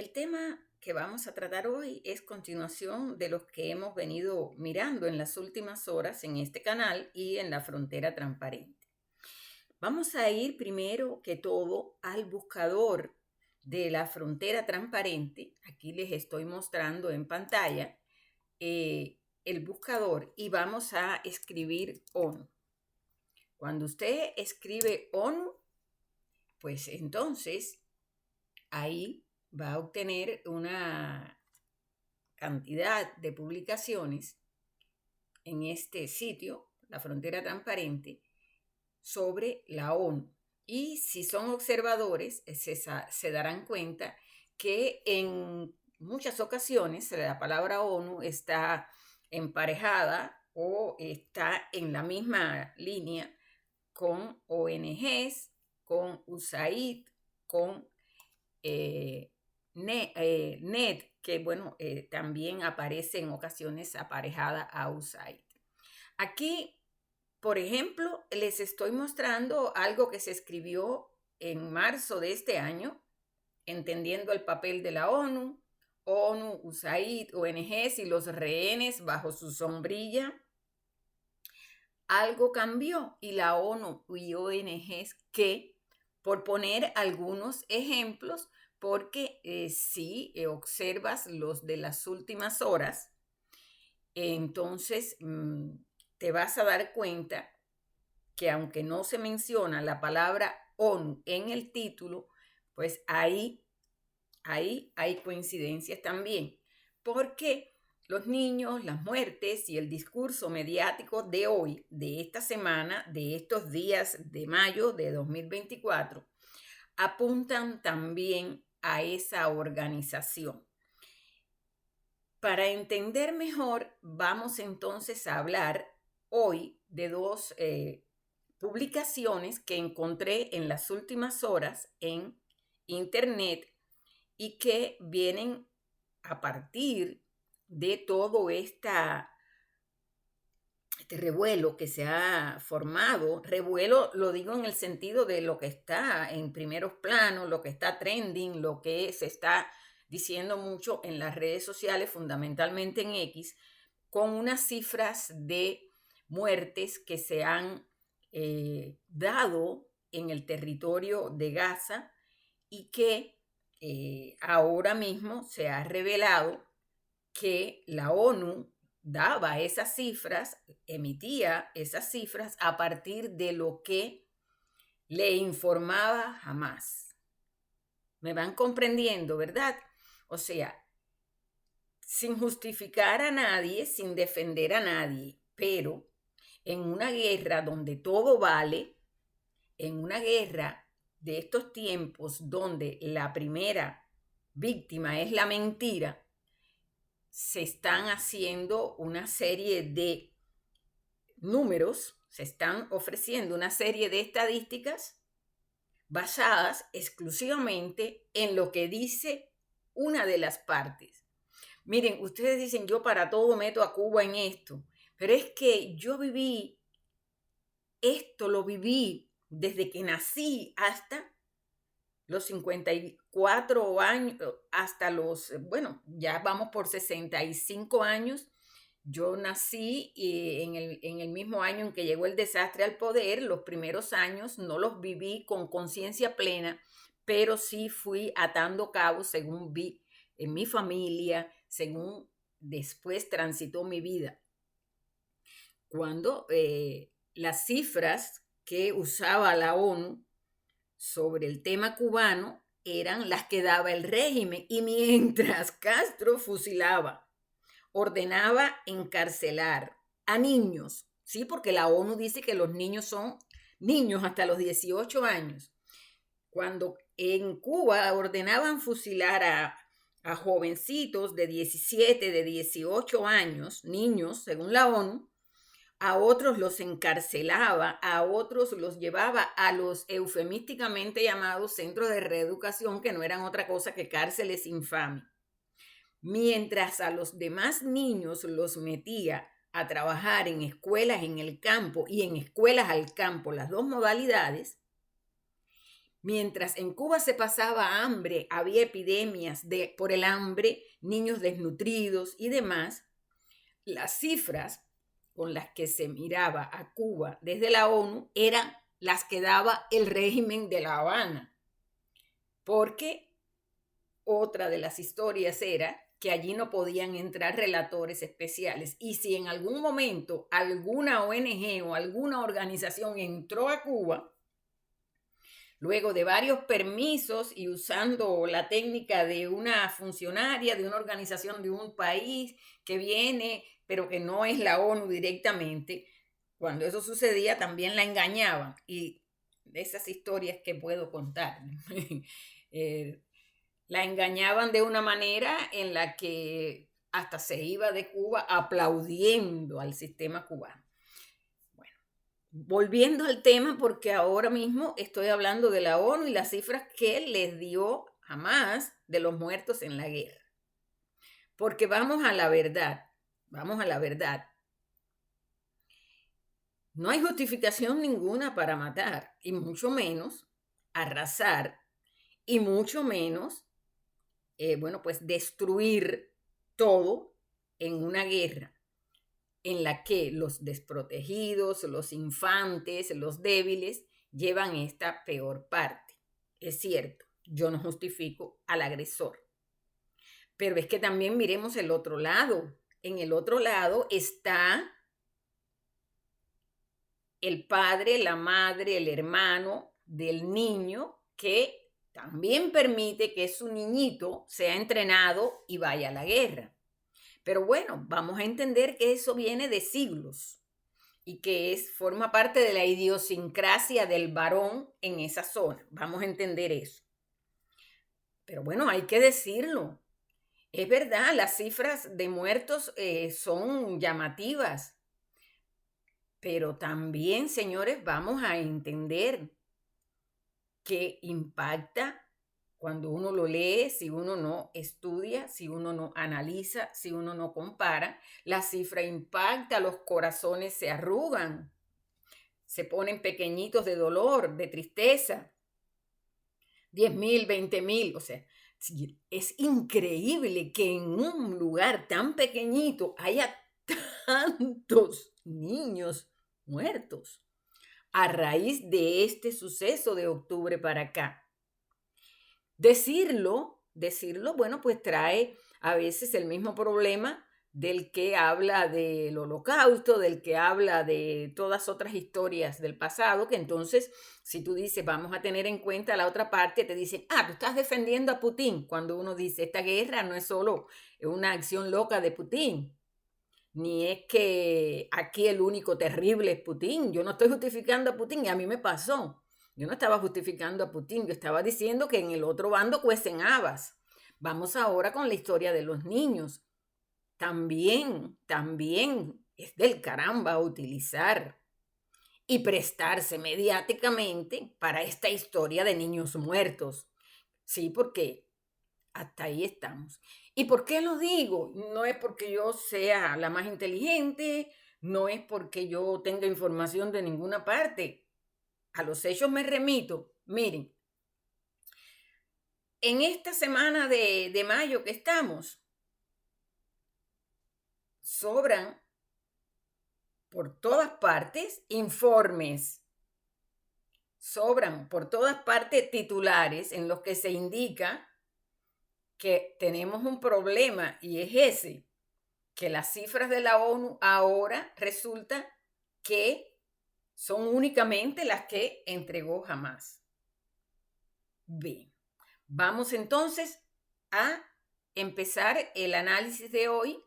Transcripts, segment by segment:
El tema que vamos a tratar hoy es continuación de los que hemos venido mirando en las últimas horas en este canal y en la frontera transparente. Vamos a ir primero que todo al buscador de la frontera transparente. Aquí les estoy mostrando en pantalla el buscador y vamos a escribir ONU. Cuando usted escribe ONU, pues entonces ahí va a obtener una cantidad de publicaciones en este sitio, la frontera transparente, sobre la ONU. Y si son observadores, se darán cuenta que en muchas ocasiones la palabra ONU está emparejada o está en la misma línea con ONGs, con USAID, con NED, que bueno, también aparece en ocasiones aparejada a USAID. Aquí, por ejemplo, les estoy mostrando algo que se escribió en marzo de este año, entendiendo el papel de la ONU, USAID, ONGs y los rehenes bajo su sombrilla. Algo cambió y la ONU y ONGs que, por poner algunos ejemplos, porque si observas los de las últimas horas, entonces te vas a dar cuenta que aunque no se menciona la palabra ONU en el título, pues ahí hay coincidencias también, porque los niños, las muertes y el discurso mediático de hoy, de esta semana, de estos días de mayo de 2024, apuntan también a esa organización. Para entender mejor, vamos entonces a hablar hoy de dos publicaciones que encontré en las últimas horas en internet y que vienen a partir de todo este revuelo que se ha formado. Revuelo lo digo en el sentido de lo que está en primeros planos, lo que está trending, lo que se está diciendo mucho en las redes sociales, fundamentalmente en X, con unas cifras de muertes que se han dado en el territorio de Gaza y que ahora mismo se ha revelado que la ONU daba esas cifras, emitía esas cifras a partir de lo que le informaba Hamás. ¿Me van comprendiendo, verdad? O sea, sin justificar a nadie, sin defender a nadie, pero en una guerra donde todo vale, en una guerra de estos tiempos donde la primera víctima es la mentira, se están haciendo una serie de números, se están ofreciendo una serie de estadísticas basadas exclusivamente en lo que dice una de las partes. Miren, ustedes dicen, yo para todo meto a Cuba en esto, pero es que yo viví esto, lo viví desde que nací hasta los 54 años, hasta los, bueno, ya vamos por 65 años. Yo nací en el mismo año en que llegó el desastre al poder. Los primeros años no los viví con conciencia plena, pero sí fui atando cabos según vi en mi familia, según después transitó mi vida. Cuando las cifras que usaba la ONU sobre el tema cubano eran las que daba el régimen, y mientras Castro fusilaba, ordenaba encarcelar a niños, ¿sí? Porque la ONU dice que los niños son niños hasta los 18 años. Cuando en Cuba ordenaban fusilar a jovencitos de 17, de 18 años, niños, según la ONU, a otros los encarcelaba, a otros los llevaba a los eufemísticamente llamados centros de reeducación, que no eran otra cosa que cárceles infames. Mientras a los demás niños los metía a trabajar en escuelas en el campo y en escuelas al campo, las dos modalidades, Mientras en Cuba se pasaba hambre, había epidemias por el hambre, niños desnutridos y demás, las cifras con las que se miraba a Cuba desde la ONU eran las que daba el régimen de La Habana, porque otra de las historias era que allí no podían entrar relatores especiales, y si en algún momento alguna ONG o alguna organización entró a Cuba, luego de varios permisos y usando la técnica de una funcionaria de una organización de un país que viene, pero que no es la ONU directamente, cuando eso sucedía también la engañaban. Y de esas historias que puedo contar, la engañaban de una manera en la que hasta se iba de Cuba aplaudiendo al sistema cubano. Volviendo al tema, porque ahora mismo estoy hablando de la ONU y las cifras que les dio Hamás de los muertos en la guerra. Porque vamos a la verdad. No hay justificación ninguna para matar, y mucho menos arrasar, y mucho menos, pues destruir todo en una guerra en la que los desprotegidos, los infantes, los débiles llevan esta peor parte. Es cierto, yo no justifico al agresor, pero es que también miremos el otro lado. En el otro lado está el padre, la madre, el hermano del niño que también permite que su niñito sea entrenado y vaya a la guerra. Pero bueno, vamos a entender que eso viene de siglos y que forma parte de la idiosincrasia del varón en esa zona. Vamos a entender eso. Pero bueno, hay que decirlo. Es verdad, las cifras de muertos son llamativas. Pero también, señores, vamos a entender que impacta cuando uno lo lee, si uno no estudia, si uno no analiza, si uno no compara. La cifra impacta, los corazones se arrugan, se ponen pequeñitos de dolor, de tristeza. 10,000, 20,000, o sea, es increíble que en un lugar tan pequeñito haya tantos niños muertos a raíz de este suceso de octubre para acá. Decirlo, bueno, pues trae a veces el mismo problema del que habla del holocausto, del que habla de todas otras historias del pasado, que entonces, si tú dices, vamos a tener en cuenta la otra parte, te dicen, tú estás defendiendo a Putin, cuando uno dice, esta guerra no es solo una acción loca de Putin, ni es que aquí el único terrible es Putin. Yo no estoy justificando a Putin, y a mí me pasó. Yo no estaba justificando a Putin, yo estaba diciendo que en el otro bando cuecen habas. Vamos ahora con la historia de los niños. También es del caramba utilizar y prestarse mediáticamente para esta historia de niños muertos. Sí, porque hasta ahí estamos. ¿Y por qué lo digo? No es porque yo sea la más inteligente, no es porque yo tenga información de ninguna parte. A los hechos me remito. Miren, en esta semana de mayo que estamos, sobran por todas partes informes, sobran por todas partes titulares en los que se indica que tenemos un problema, y es ese, que las cifras de la ONU ahora resulta que son únicamente las que entregó Hamás. Bien, vamos entonces a empezar el análisis de hoy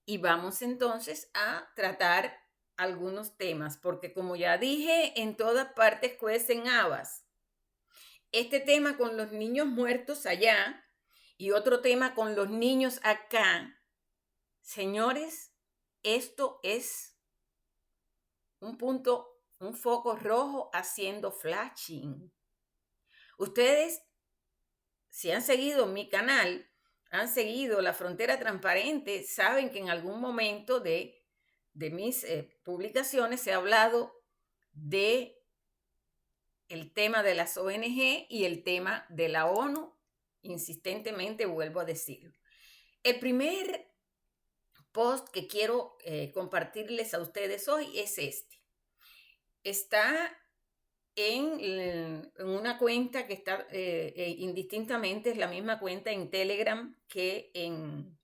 y vamos entonces a tratar algunos temas, porque como ya dije, en todas partes cuecen habas. Este tema con los niños muertos allá y otro tema con los niños acá. Señores, esto es un punto, un foco rojo haciendo flashing. Ustedes, si han seguido mi canal, han seguido La Frontera Transparente, saben que en algún momento de mis publicaciones he hablado de el tema de las ONG y el tema de la ONU. Insistentemente vuelvo a decirlo. El primer post que quiero compartirles a ustedes hoy es este. Está en una cuenta que está indistintamente, es la misma cuenta en Telegram que en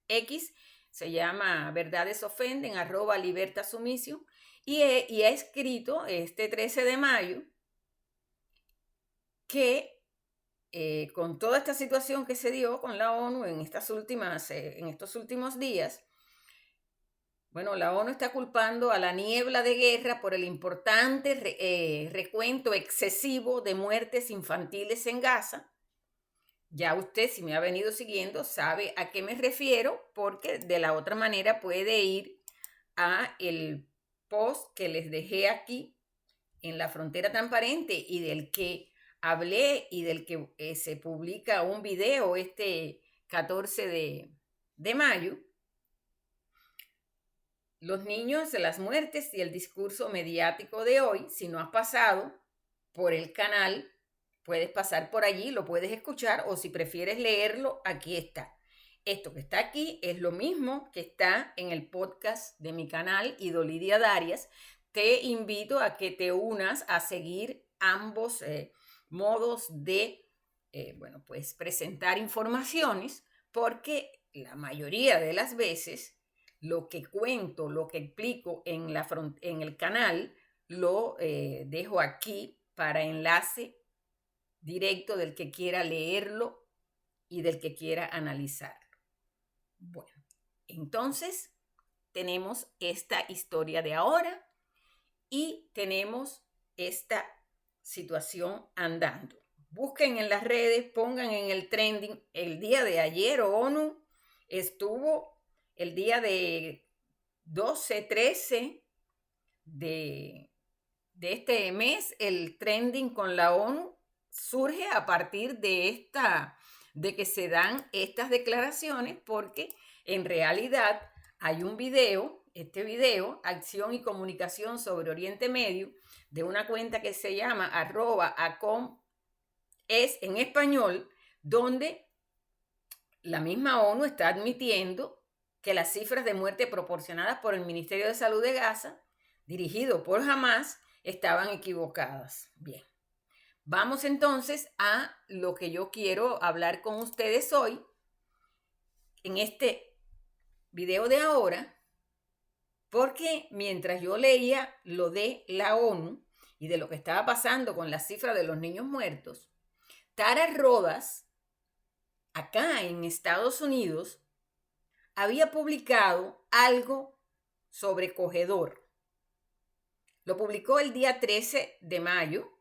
X, se llama Verdades Ofenden, @libertasumicio, y ha escrito este 13 de mayo que con toda esta situación que se dio con la ONU en estos últimos días, bueno, la ONU está culpando a la niebla de guerra por el importante recuento excesivo de muertes infantiles en Gaza. Ya usted, si me ha venido siguiendo, sabe a qué me refiero, porque de la otra manera puede ir a el post que les dejé aquí en La Frontera Transparente y del que hablé y del que se publica un video este 14 de mayo. Los niños, las muertes y el discurso mediático de hoy. Si no has pasado por el canal, puedes pasar por allí, lo puedes escuchar, o si prefieres leerlo, aquí está. Esto que está aquí es lo mismo que está en el podcast de mi canal Idolidia Darias. Te invito a que te unas a seguir ambos modos de pues presentar informaciones, porque la mayoría de las veces lo que cuento, lo que explico en el canal, lo dejo aquí para enlace directo del que quiera leerlo y del que quiera analizarlo. Bueno, entonces tenemos esta historia de ahora y tenemos esta situación andando. Busquen en las redes, pongan en el trending. El día de ayer ONU estuvo, el día de 12, 13 de este mes, el trending con la ONU surge a partir de que se dan estas declaraciones, porque en realidad hay un video, Acción y Comunicación sobre Oriente Medio, de una cuenta que se llama @acom, es en español, donde la misma ONU está admitiendo que las cifras de muerte proporcionadas por el Ministerio de Salud de Gaza, dirigido por Hamas, estaban equivocadas. Bien, vamos entonces a lo que yo quiero hablar con ustedes hoy. En este video de ahora, porque mientras yo leía lo de la ONU y de lo que estaba pasando con la cifra de los niños muertos, Tara Rodas, acá en Estados Unidos, había publicado algo sobrecogedor. Lo publicó el día 13 de mayo,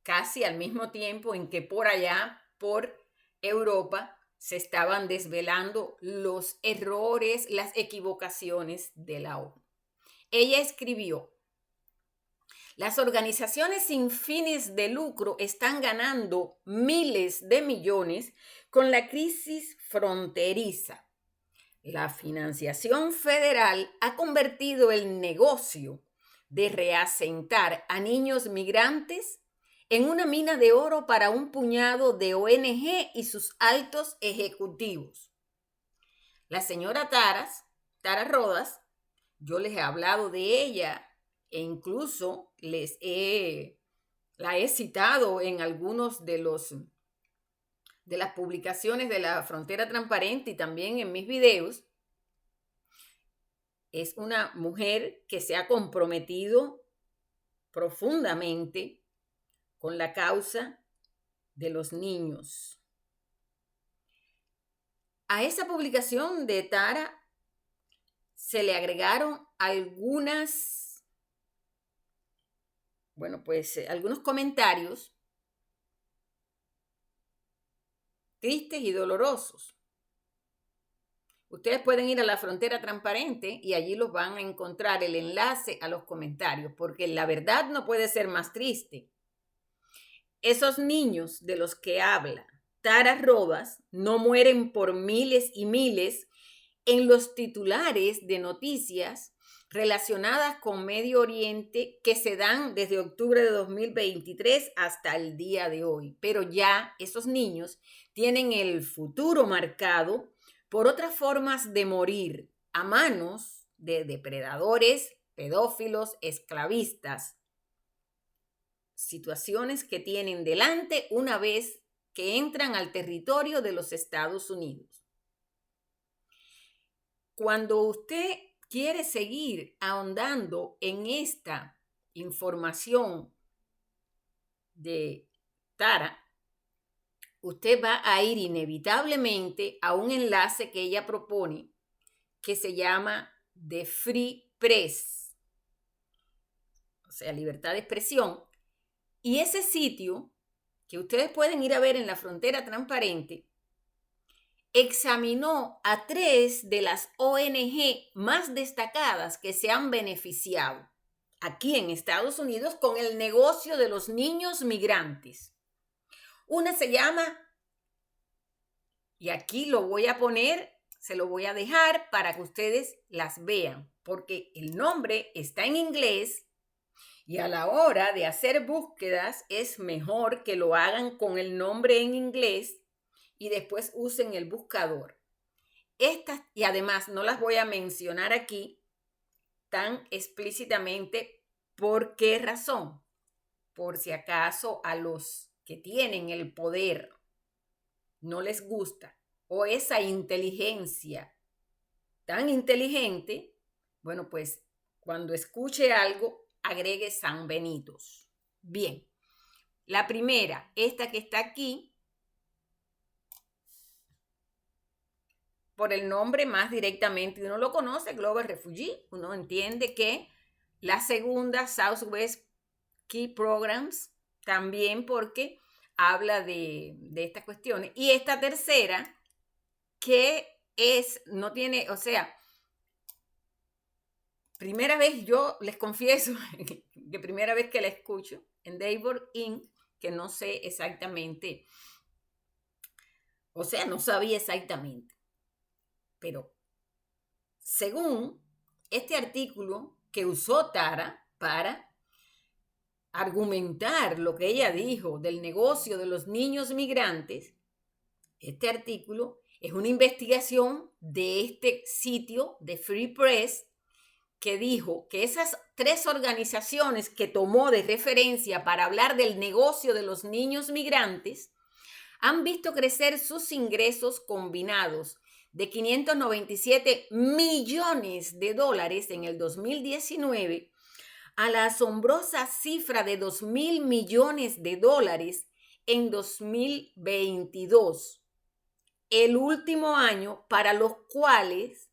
casi al mismo tiempo en que por allá, por Europa, se estaban desvelando los errores, las equivocaciones de la ONU. Ella escribió: las organizaciones sin fines de lucro están ganando miles de millones con la crisis fronteriza. La financiación federal ha convertido el negocio de reasentar a niños migrantes en una mina de oro para un puñado de ONG y sus altos ejecutivos. La señora Tara Rodas, yo les he hablado de ella e incluso la he citado en algunos de las publicaciones de La Frontera Transparente y también en mis videos. Es una mujer que se ha comprometido profundamente con la causa de los niños. A esa publicación de Tara se le agregaron algunos comentarios tristes y dolorosos. Ustedes pueden ir a La Frontera Transparente y allí los van a encontrar el enlace a los comentarios, porque la verdad no puede ser más triste. Esos niños de los que habla Tara Rodas no mueren por miles y miles en los titulares de noticias relacionadas con Medio Oriente que se dan desde octubre de 2023 hasta el día de hoy. Pero ya esos niños tienen el futuro marcado por otras formas de morir a manos de depredadores, pedófilos, esclavistas. Situaciones que tienen delante una vez que entran al territorio de los Estados Unidos. Cuando usted quiere seguir ahondando en esta información de Tara, usted va a ir inevitablemente a un enlace que ella propone que se llama The Free Press, o sea, libertad de expresión. Y ese sitio, que ustedes pueden ir a ver en La Frontera Transparente, examinó a 3 de las ONG más destacadas que se han beneficiado aquí en Estados Unidos con el negocio de los niños migrantes. Una se llama, y aquí lo voy a poner, se lo voy a dejar para que ustedes las vean, porque el nombre está en inglés y a la hora de hacer búsquedas es mejor que lo hagan con el nombre en inglés y después usen el buscador. Estas, y además no las voy a mencionar aquí tan explícitamente. ¿Por qué razón? Por si acaso a los que tienen el poder no les gusta, o esa inteligencia tan inteligente, bueno, pues cuando escuche algo, agregue San Benitos. Bien, la primera, esta que está aquí, por el nombre más directamente uno lo conoce, Global Refugee, uno entiende que la segunda, Southwest Key Programs, también porque habla de estas cuestiones. Y esta tercera, que es, no tiene, o sea, primera vez, yo les confieso, que primera vez que la escucho, Endeavor Inc., que no sé exactamente, o sea, no sabía exactamente. Pero según este artículo que usó Tara para argumentar lo que ella dijo del negocio de los niños migrantes, este artículo es una investigación de este sitio de Free Press que dijo que esas 3 organizaciones que tomó de referencia para hablar del negocio de los niños migrantes han visto crecer sus ingresos combinados de 597 millones de dólares en el 2019 a la asombrosa cifra de 2.000 millones de dólares en 2022, el último año para los cuales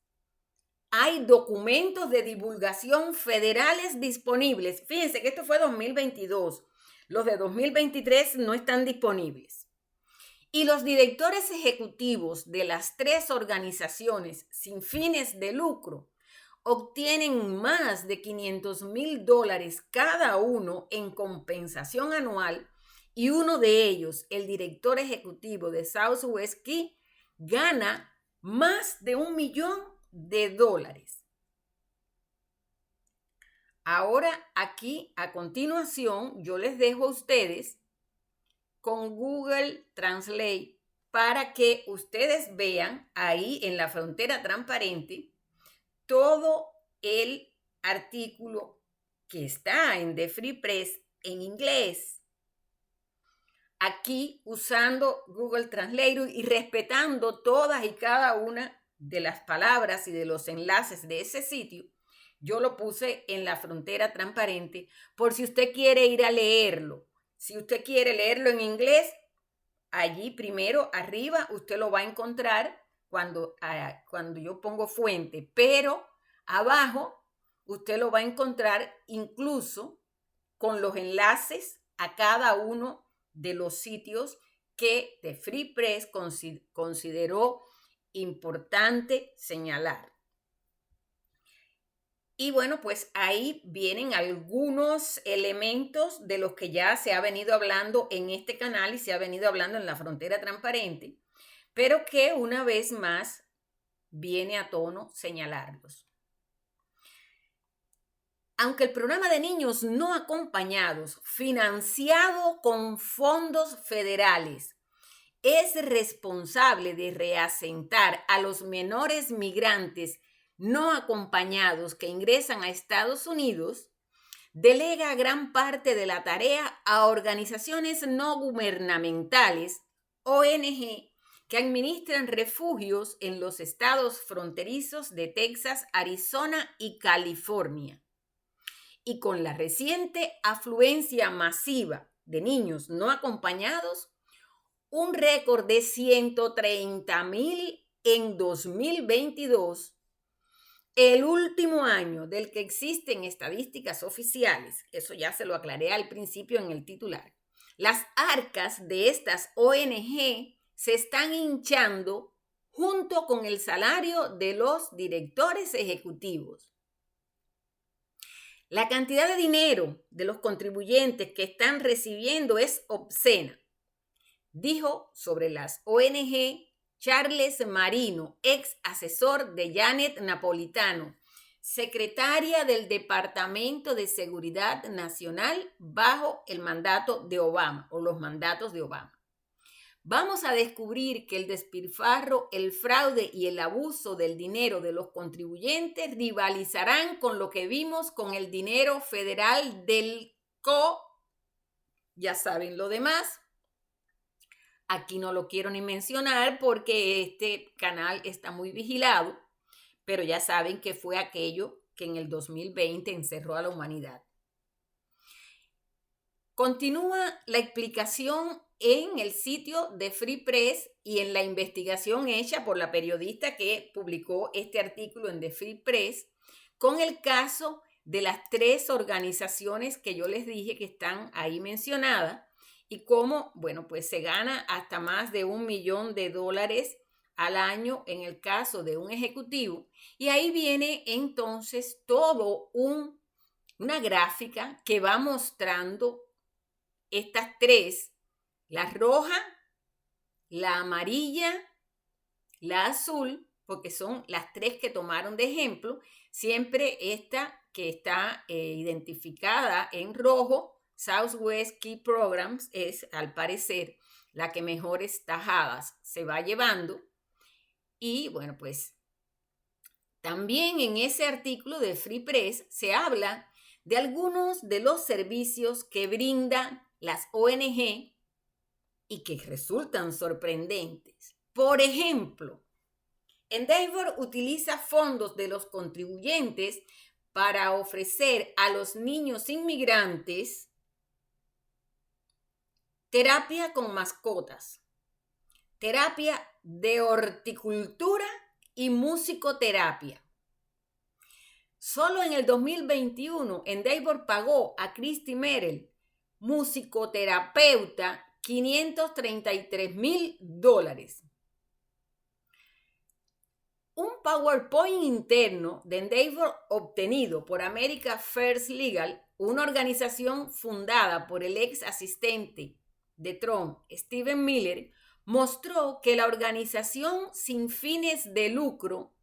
hay documentos de divulgación federales disponibles. Fíjense que esto fue 2022. Los de 2023 no están disponibles. Y los directores ejecutivos de las 3 organizaciones sin fines de lucro obtienen más de $500,000 cada uno en compensación anual, y uno de ellos, el director ejecutivo de Southwest Key, gana más de $1 millón. Ahora aquí a continuación yo les dejo a ustedes con Google Translate para que ustedes vean ahí en La Frontera Transparente todo el artículo que está en The Free Press en inglés. Aquí usando Google Translate y respetando todas y cada una de las palabras y de los enlaces de ese sitio, yo lo puse en La Frontera Transparente por si usted quiere ir a leerlo. Si usted quiere leerlo en inglés, allí primero arriba usted lo va a encontrar cuando yo pongo fuente, pero abajo usted lo va a encontrar incluso con los enlaces a cada uno de los sitios que The Free Press consideró importante señalar. Y bueno, pues ahí vienen algunos elementos de los que ya se ha venido hablando en este canal y se ha venido hablando en La Frontera Transparente, pero que una vez más viene a tono señalarlos. Aunque el programa de niños no acompañados, financiado con fondos federales, es responsable de reasentar a los menores migrantes no acompañados que ingresan a Estados Unidos, delega gran parte de la tarea a organizaciones no gubernamentales, ONG, que administran refugios en los estados fronterizos de Texas, Arizona y California. Y con la reciente afluencia masiva de niños no acompañados, un récord de 130,000 en 2022, el último año del que existen estadísticas oficiales. Eso ya se lo aclaré al principio en el titular. Las arcas de estas ONG se están hinchando junto con el salario de los directores ejecutivos. La cantidad de dinero de los contribuyentes que están recibiendo es obscena, dijo sobre las ONG Charles Marino, ex asesor de Janet Napolitano, secretaria del Departamento de Seguridad Nacional bajo el mandato de Obama o los mandatos de Obama. Vamos a descubrir que el despilfarro, el fraude y el abuso del dinero de los contribuyentes rivalizarán con lo que vimos con el dinero federal del ya saben lo demás. Aquí no lo quiero ni mencionar porque este canal está muy vigilado, pero ya saben que fue aquello que en el 2020 encerró a la humanidad. Continúa la explicación en el sitio de Free Press y en la investigación hecha por la periodista que publicó este artículo en The Free Press con el caso de las 3 organizaciones que yo les dije que están ahí mencionadas y cómo, bueno, pues se gana hasta más de $1 millón al año en el caso de un ejecutivo. Y ahí viene entonces todo una gráfica que va mostrando estas 3, la roja, la amarilla, la azul, porque son las 3 que tomaron de ejemplo. Siempre esta que está identificada en rojo, Southwest Key Programs, es al parecer la que mejores tajadas se va llevando. Y bueno, pues también en ese artículo de Free Press se habla de algunos de los servicios que brindan las ONG y que resultan sorprendentes. Por ejemplo, Endeavor utiliza fondos de los contribuyentes para ofrecer a los niños inmigrantes terapia con mascotas, terapia de horticultura y musicoterapia. Solo en el 2021, Endeavor pagó a Christy Merrill, musicoterapeuta, $533,000. Un PowerPoint interno de Endeavor obtenido por America First Legal, una organización fundada por el ex asistente de Trump, Stephen Miller, mostró que la organización sin fines de lucro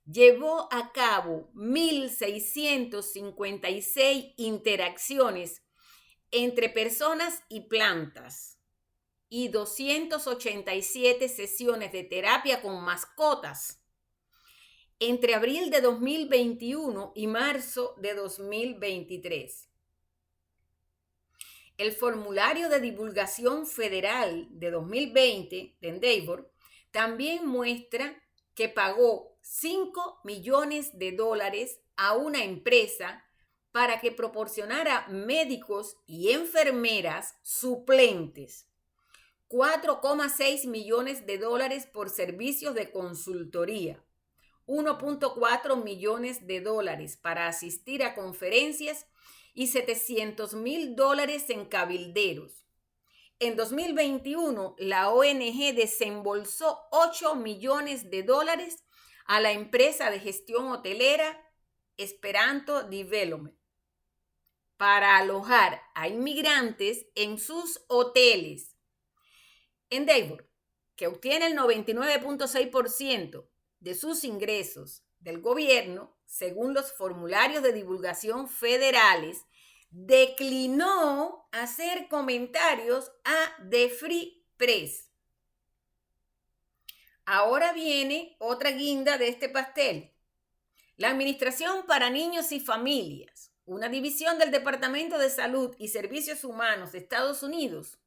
llevó a cabo 1,656 interacciones entre personas y plantas y 287 sesiones de terapia con mascotas entre abril de 2021 y marzo de 2023. El formulario de divulgación federal de 2020 de Endeavor también muestra que pagó $5 millones a una empresa para que proporcionara médicos y enfermeras suplentes, $4,6 millones por servicios de consultoría, $1,4 millones para asistir a conferencias y $700,000 en cabilderos. En 2021, la ONG desembolsó $8 millones a la empresa de gestión hotelera Esperanto Development para alojar a inmigrantes en sus hoteles. Endeavor, que obtiene el 99,6% de sus ingresos del gobierno, según los formularios de divulgación federales, declinó hacer comentarios a The Free Press. Ahora viene otra guinda de este pastel. La Administración para Niños y Familias, una división del Departamento de Salud y Servicios Humanos de Estados Unidos,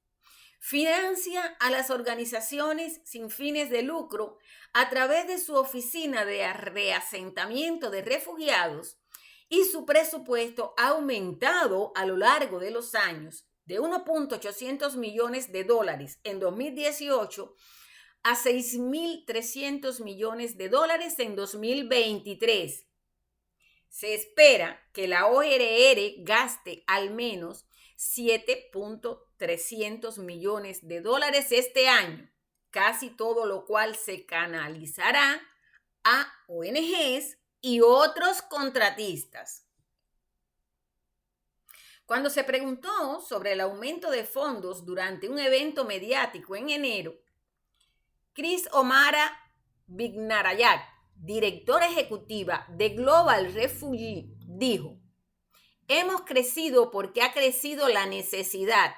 financia a las organizaciones sin fines de lucro a través de su oficina de reasentamiento de refugiados, y su presupuesto ha aumentado a lo largo de los años de 1.800 millones de dólares en 2018 a 6.300 millones de dólares en 2023. Se espera que la ORR gaste al menos 7.300 millones de dólares este año, casi todo lo cual se canalizará a ONGs y otros contratistas. Cuando se preguntó sobre el aumento de fondos durante un evento mediático en enero, Chris Omara Vignarayak, directora ejecutiva de Global Refugee, dijo: hemos crecido porque ha crecido la necesidad.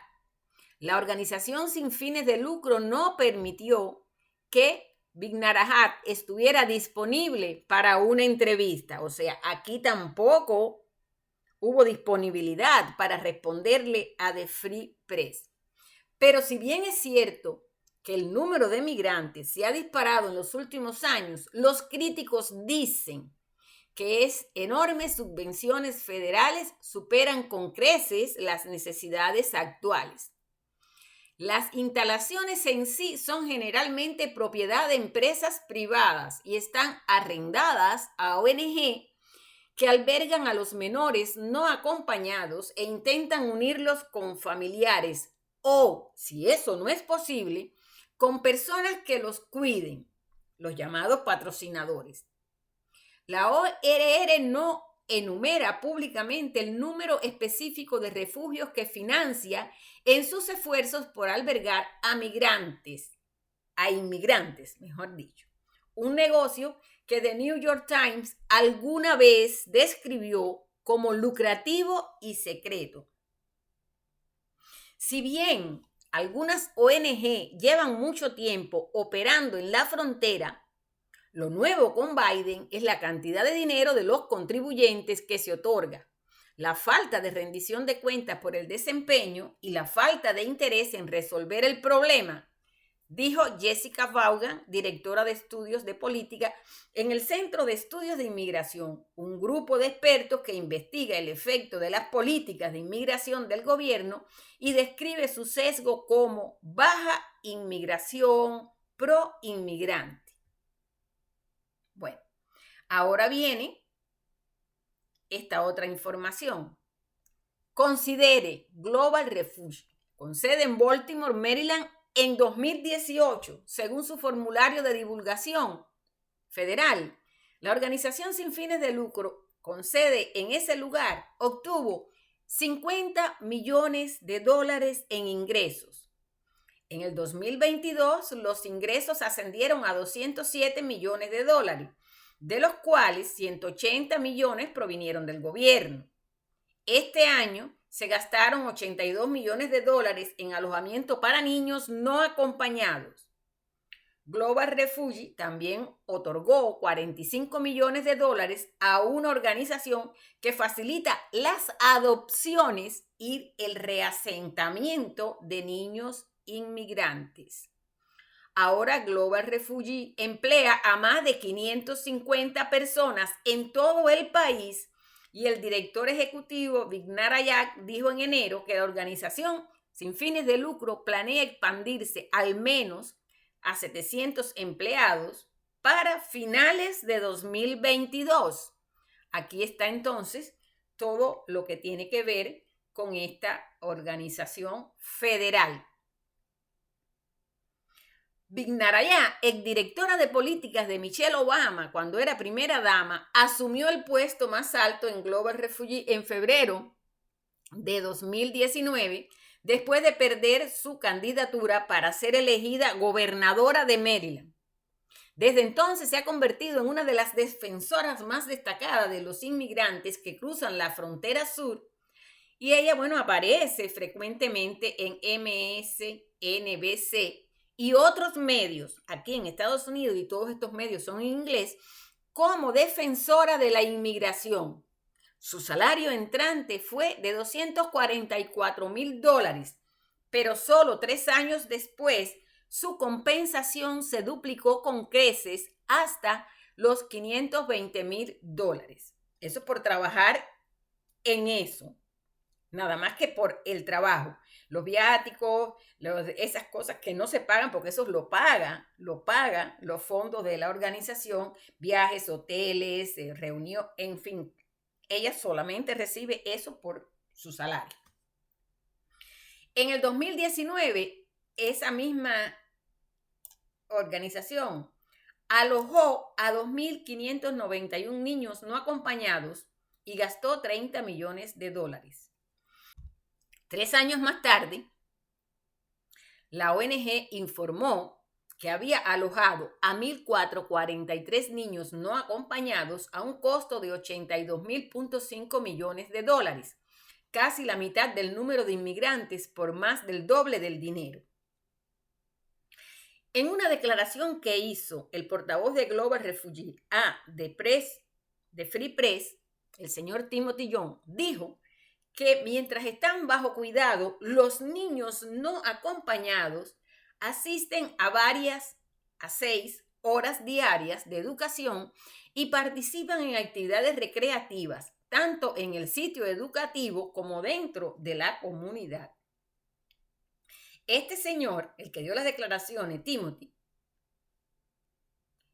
La organización sin fines de lucro no permitió que Vignarayak estuviera disponible para una entrevista. O sea, aquí tampoco hubo disponibilidad para responderle a The Free Press. Pero si bien es cierto que el número de migrantes se ha disparado en los últimos años, los críticos dicen que enormes subvenciones federales superan con creces las necesidades actuales. Las instalaciones en sí son generalmente propiedad de empresas privadas y están arrendadas a ONG que albergan a los menores no acompañados e intentan unirlos con familiares o, si eso no es posible, con personas que los cuiden, los llamados patrocinadores. La ORR no enumera públicamente el número específico de refugios que financia en sus esfuerzos por albergar a inmigrantes, mejor dicho. Un negocio que The New York Times alguna vez describió como lucrativo y secreto. Si bien algunas ONG llevan mucho tiempo operando en la frontera, lo nuevo con Biden es la cantidad de dinero de los contribuyentes que se otorga, la falta de rendición de cuentas por el desempeño y la falta de interés en resolver el problema, dijo Jessica Vaughan, directora de estudios de política en el Centro de Estudios de Inmigración, un grupo de expertos que investiga el efecto de las políticas de inmigración del gobierno y describe su sesgo como baja inmigración pro-inmigrante. Bueno, ahora viene esta otra información. Considere Global Refugee, con sede en Baltimore, Maryland, en 2018, según su formulario de divulgación federal. La organización sin fines de lucro, con sede en ese lugar, obtuvo 50 millones de dólares en ingresos. En el 2022, los ingresos ascendieron a 207 millones de dólares, de los cuales 180 millones provinieron del gobierno. Este año se gastaron 82 millones de dólares en alojamiento para niños no acompañados. Global Refugee también otorgó 45 millones de dólares a una organización que facilita las adopciones y el reasentamiento de niños inmigrantes. Ahora Global Refugee emplea a más de 550 personas en todo el país y el director ejecutivo Vignarayak dijo en enero que la organización sin fines de lucro planea expandirse al menos a 700 empleados para finales de 2022. Aquí está entonces todo lo que tiene que ver con esta organización federal. Vignarayak, exdirectora de políticas de Michelle Obama cuando era primera dama, asumió el puesto más alto en Global Refugee en febrero de 2019, después de perder su candidatura para ser elegida gobernadora de Maryland. Desde entonces se ha convertido en una de las defensoras más destacadas de los inmigrantes que cruzan la frontera sur. Y ella, bueno, aparece frecuentemente en MSNBC y otros medios aquí en Estados Unidos, y todos estos medios son en inglés, como defensora de la inmigración. Su salario entrante fue de $244,000, pero solo 3 años después su compensación se duplicó con creces hasta los $520,000. Eso por trabajar en eso. Nada más que por el trabajo. Los viáticos, esas cosas que no se pagan, porque eso lo pagan los fondos de la organización, viajes, hoteles, reunión, en fin. Ella solamente recibe eso por su salario. En el 2019, esa misma organización alojó a 2.591 niños no acompañados y gastó $30 millones. 3 años más tarde, la ONG informó que había alojado a 1.443 niños no acompañados a un costo de $82.5 millones, casi la mitad del número de inmigrantes por más del doble del dinero. En una declaración que hizo el portavoz de Global Refugee de Free Press, el señor Timothy Young, dijo que mientras están bajo cuidado, los niños no acompañados asisten a 6 horas diarias de educación y participan en actividades recreativas, tanto en el sitio educativo como dentro de la comunidad. Este señor, el que dio las declaraciones, Timothy,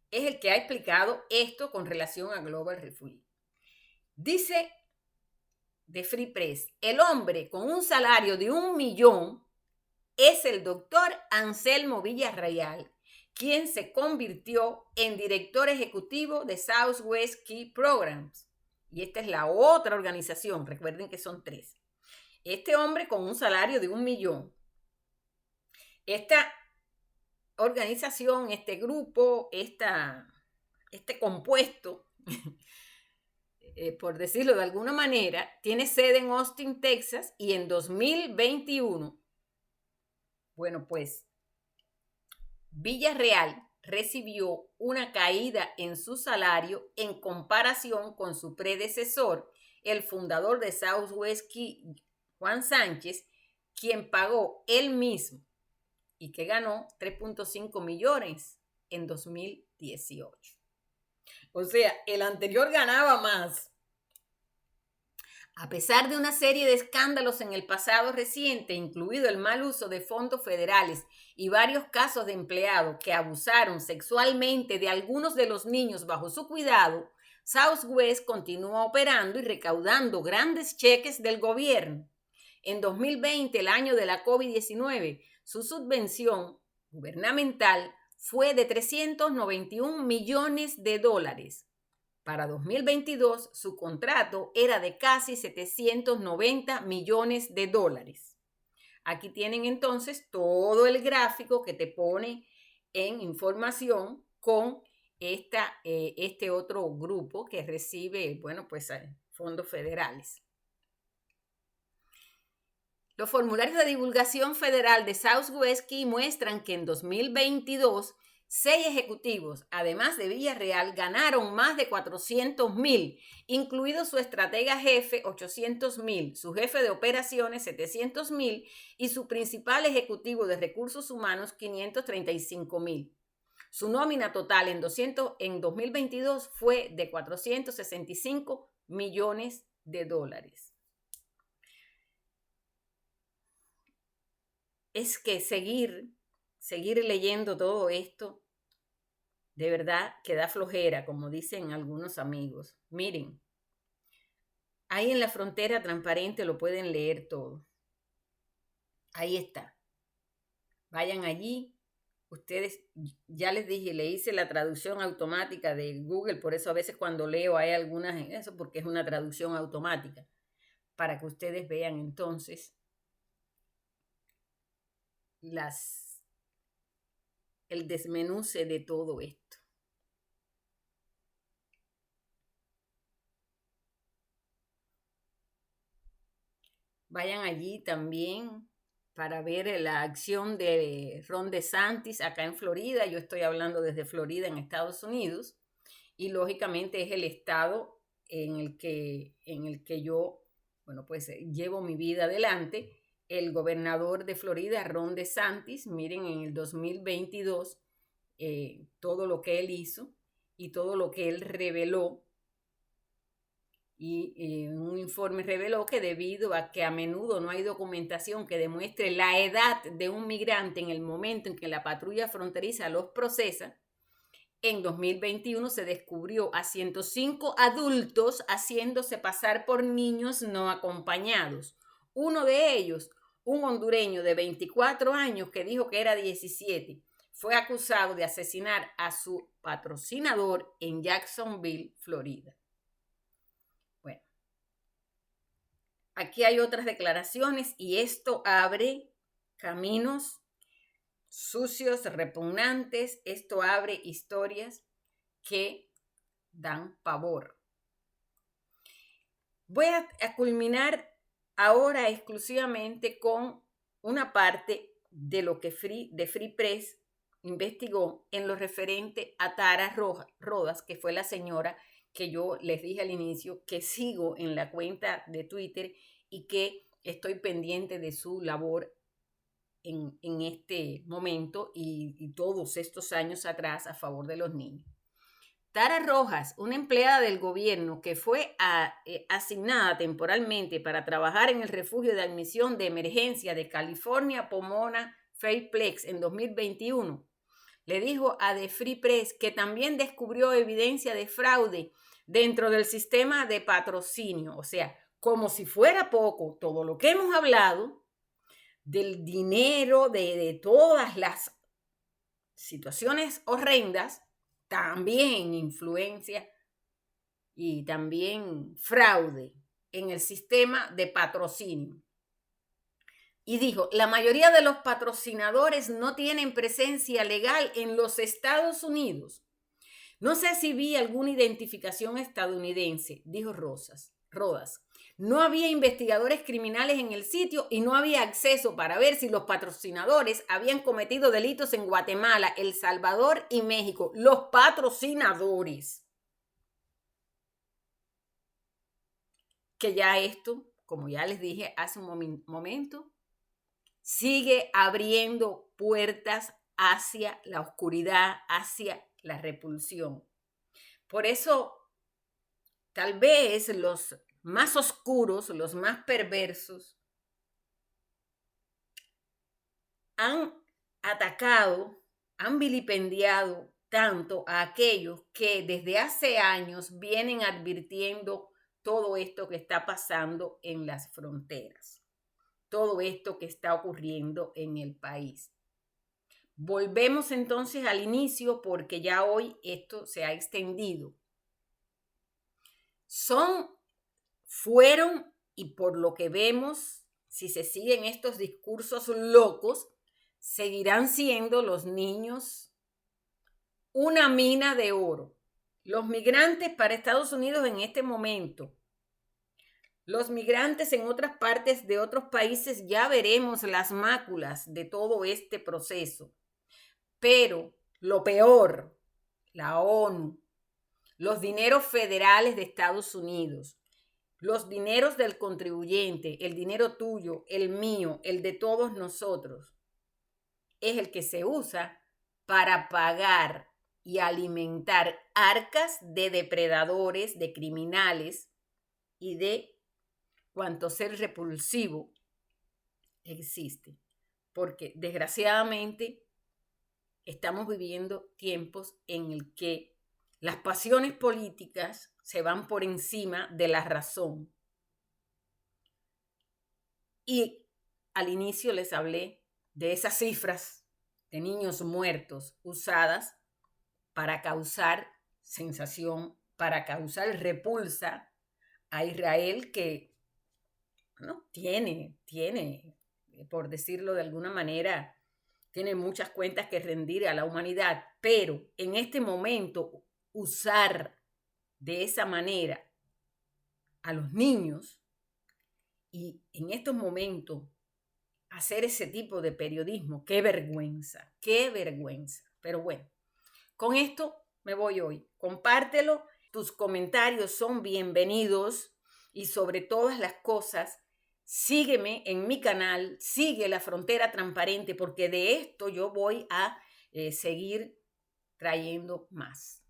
es el que ha explicado esto con relación a Global Refugee. Dice de Free Press, el hombre con un salario de $1 millón es el doctor Anselmo Villarreal, quien se convirtió en director ejecutivo de Southwest Key Programs. Y esta es la otra organización, recuerden que son 3. Este hombre con un salario de $1 millón. Esta organización, este grupo, este compuesto, por decirlo de alguna manera, tiene sede en Austin, Texas, y en 2021, bueno, pues Villarreal recibió una caída en su salario en comparación con su predecesor, el fundador de Southwest Key, Juan Sánchez, quien pagó él mismo y que ganó 3.5 millones en 2018. O sea, el anterior ganaba más. A pesar de una serie de escándalos en el pasado reciente, incluido el mal uso de fondos federales y varios casos de empleados que abusaron sexualmente de algunos de los niños bajo su cuidado, Southwest continúa operando y recaudando grandes cheques del gobierno. En 2020, el año de la COVID-19, su subvención gubernamental fue de $391 millones. Para 2022, su contrato era de casi $790 millones. Aquí tienen entonces todo el gráfico que te pone en información con este otro grupo que recibe, bueno, pues fondos federales. Los formularios de divulgación federal de Southwest Key muestran que en 2022, 6 ejecutivos, además de Villarreal, ganaron más de $400,000, incluido su estratega jefe $800,000, su jefe de operaciones $700,000 y su principal ejecutivo de recursos humanos $535,000. Su nómina total en 2022 fue de $465 millones. Es que seguir leyendo todo esto, de verdad que da flojera, como dicen algunos amigos. Miren, ahí en la frontera transparente lo pueden leer todo. Ahí está. Vayan allí. Ustedes, ya les dije, le hice la traducción automática de Google, por eso a veces cuando leo hay algunas en eso, porque es una traducción automática, para que ustedes vean entonces el desmenuce de todo esto. Vayan allí también para ver la acción de Ron DeSantis acá en Florida. Yo estoy hablando desde Florida, en Estados Unidos, y lógicamente es el estado en el que yo, bueno, pues llevo mi vida adelante. El gobernador de Florida, Ron DeSantis, miren, en el 2022, todo lo que él hizo y todo lo que él reveló. Y un informe reveló que debido a que a menudo no hay documentación que demuestre la edad de un migrante en el momento en que la patrulla fronteriza los procesa, en 2021 se descubrió a 105 adultos haciéndose pasar por niños no acompañados. Uno de ellos, un hondureño de 24 años que dijo que era 17, fue acusado de asesinar a su patrocinador en Jacksonville, Florida. Bueno, aquí hay otras declaraciones y esto abre caminos sucios, repugnantes. Esto abre historias que dan pavor. Voy a culminar ahora exclusivamente con una parte de lo que Free Press investigó en lo referente a Tara Rodas, que fue la señora que yo les dije al inicio que sigo en la cuenta de Twitter y que estoy pendiente de su labor en este momento y todos estos años atrás a favor de los niños. Tara Rojas, una empleada del gobierno que fue asignada temporalmente para trabajar en el refugio de admisión de emergencia de California Pomona Fairplex en 2021, le dijo a The Free Press que también descubrió evidencia de fraude dentro del sistema de patrocinio. O sea, como si fuera poco, todo lo que hemos hablado del dinero, de todas las situaciones horrendas, también influencia y también fraude en el sistema de patrocinio. Y dijo, la mayoría de los patrocinadores no tienen presencia legal en los Estados Unidos. No sé si vi alguna identificación estadounidense, dijo Rodas. No había investigadores criminales en el sitio y no había acceso para ver si los patrocinadores habían cometido delitos en Guatemala, El Salvador y México. Los patrocinadores. Que ya esto, como ya les dije hace un momento, sigue abriendo puertas hacia la oscuridad, hacia la repulsión. Por eso, tal vez los más oscuros, los más perversos, han atacado, han vilipendiado tanto a aquellos que desde hace años vienen advirtiendo todo esto que está pasando en las fronteras, todo esto que está ocurriendo en el país. Volvemos entonces al inicio porque ya hoy esto se ha extendido. Fueron, y por lo que vemos, si se siguen estos discursos locos, seguirán siendo los niños una mina de oro. Los migrantes para Estados Unidos en este momento, los migrantes en otras partes de otros países, ya veremos las máculas de todo este proceso. Pero lo peor, la ONU, los dineros federales de Estados Unidos, los dineros del contribuyente, el dinero tuyo, el mío, el de todos nosotros, es el que se usa para pagar y alimentar arcas de depredadores, de criminales y de cuanto ser repulsivo existe. Porque desgraciadamente estamos viviendo tiempos en el que las pasiones políticas se van por encima de la razón. Y al inicio les hablé de esas cifras de niños muertos usadas para causar sensación, para causar repulsa a Israel, que ¿no? tiene, por decirlo de alguna manera, tiene muchas cuentas que rendir a la humanidad, pero en este momento usar de esa manera a los niños Y en estos momentos, hacer ese tipo de periodismo, qué vergüenza, qué vergüenza. Pero bueno, con esto me voy hoy. Compártelo, tus comentarios son bienvenidos y sobre todas las cosas, sígueme en mi canal, sigue La Frontera Transparente, porque de esto yo voy a seguir trayendo más.